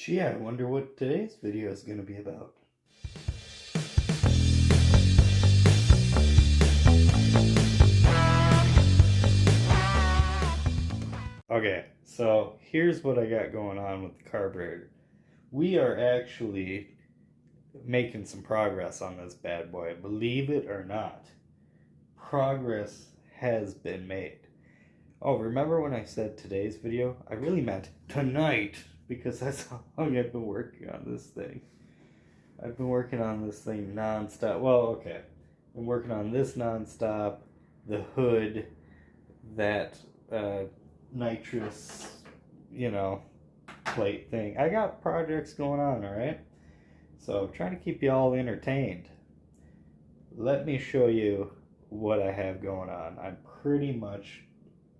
Gee, I wonder what today's video is going to be about. Okay, so here's what I got going on with the carburetor. We are actually making some progress on this bad boy. Believe it or not, progress has been made. Oh, remember when I said today's video? I really meant tonight, because that's how long I've been working on this thing. I've been working on this thing non-stop. Well, okay. I'm working on this non-stop, the hood, that nitrous, plate thing. I got projects going on, alright? So I'm trying to keep you all entertained. Let me show you what I have going on. I'm pretty much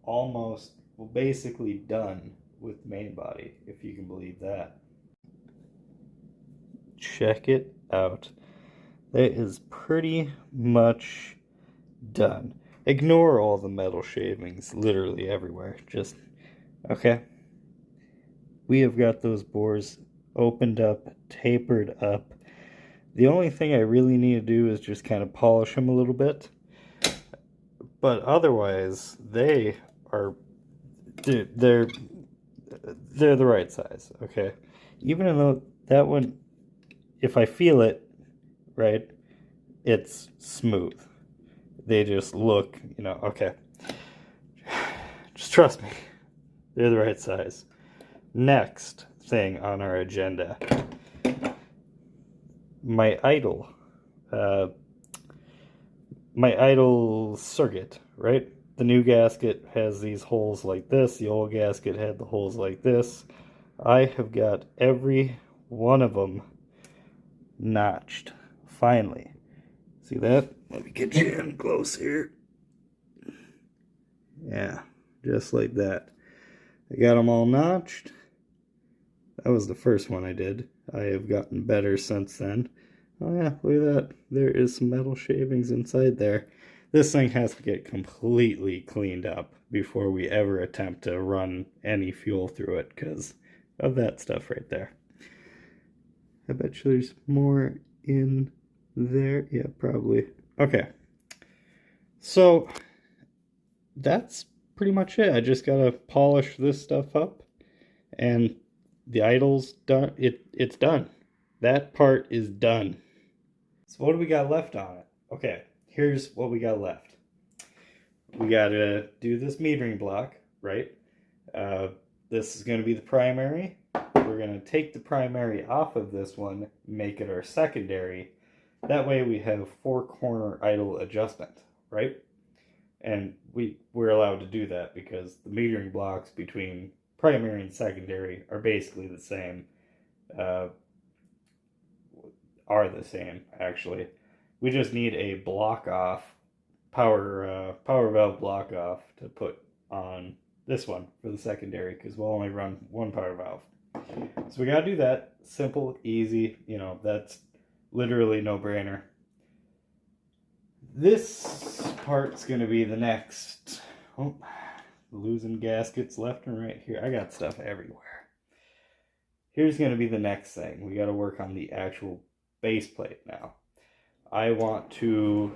almost, well, basically done with the main body, if you can believe that. Check it out. That is pretty much done. Ignore all the metal shavings literally everywhere. Just, okay. We have got those bores opened up, tapered up. The only thing I really need to do is just kind of polish them a little bit. But otherwise, they're the right size, okay? Even though that one, if I feel it, right, it's smooth. They just look, okay. Just trust me. They're the right size. Next thing on our agenda. My idle circuit, right? The new gasket has these holes like this. The old gasket had the holes like this. I have got every one of them notched. Finally. See that? Let me get you in close here. Yeah, just like that. I got them all notched. That was the first one I did. I have gotten better since then. Oh yeah, look at that. There is some metal shavings inside there. This thing has to get completely cleaned up before we ever attempt to run any fuel through it because of that stuff right there. I bet you there's more in there. Yeah, probably. Okay. So that's pretty much it. I just gotta polish this stuff up and the idle's done. It's done. That part is done. So what do we got left on it? Okay, here's what we got left. We gotta do this metering block, right? This is gonna be the primary. We're gonna take the primary off of this one, make it our secondary. That way we have 4-corner idle adjustment, right? And we're allowed to do that because the metering blocks between primary and secondary are basically the same. Are the same, actually. We just need a block off, power valve block off to put on this one for the secondary because we'll only run one power valve. So we gotta do that. Simple, easy, that's literally no brainer. This part's gonna be the next. Oh, losing gaskets left and right here. I got stuff everywhere. Here's gonna be the next thing. We gotta work on the actual base plate now. I want to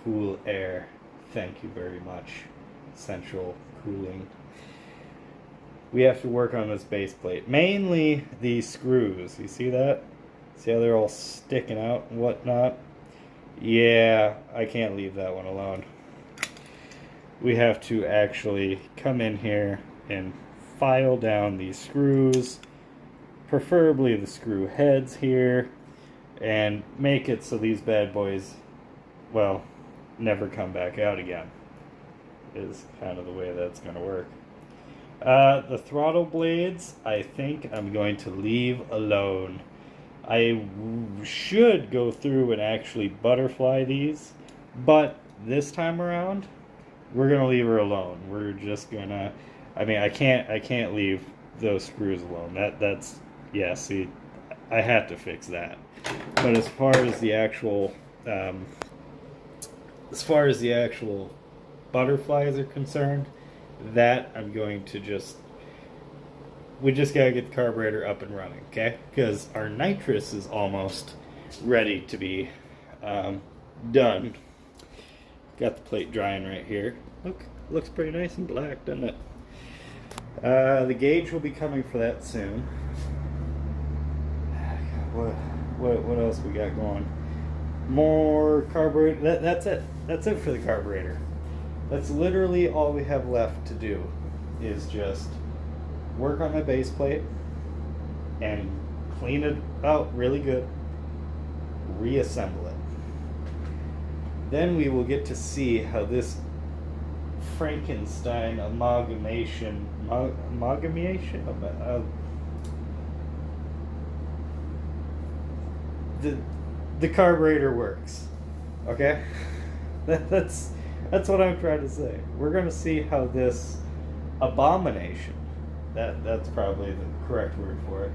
cool air. Thank you very much. Central cooling. We have to work on this base plate. Mainly these screws. You see that? See how they're all sticking out and whatnot? Yeah, I can't leave that one alone. We have to actually come in here and file down these screws, preferably the screw heads here, and make it so these bad boys, well, never come back out again, is kind of the way that's going to work. The throttle blades, I think I'm going to leave alone. I should go through and actually butterfly these, but this time around, we're going to leave her alone. We're just going to, I can't leave those screws alone. That's, yeah, see, I had to fix that. But as far as the actual butterflies are concerned, that I'm going to just we just gotta get the carburetor up and running, okay? Because our nitrous is almost ready to be done. Got the plate drying right here. Look, looks pretty nice and black, doesn't it? The gauge will be coming for that soon. What else we got going? More carburetor. That's it. That's it for the carburetor. That's literally all we have left to do, is just work on my base plate and clean it out really good, reassemble it. Then we will get to see how this Frankenstein amalgamation the carburetor works. Okay? That's what I'm trying to say. We're going to see how this abomination, that's probably the correct word for it,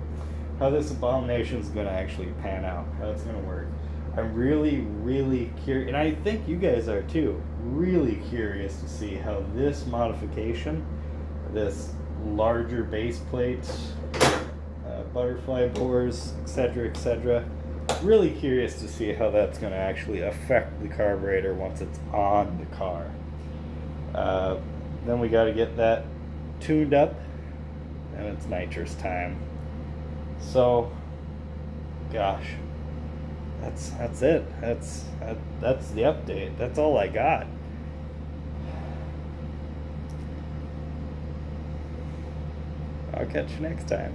how this abomination is going to actually pan out, how it's going to work. I'm really, really curious, and I think you guys are too, really curious to see how this modification, this larger base plate, butterfly bores, etc., really curious to see how that's going to actually affect the carburetor once it's on the car. Then we got to get that tuned up, and it's nitrous time. So, gosh, that's it. That's the update. That's all I got. I'll catch you next time.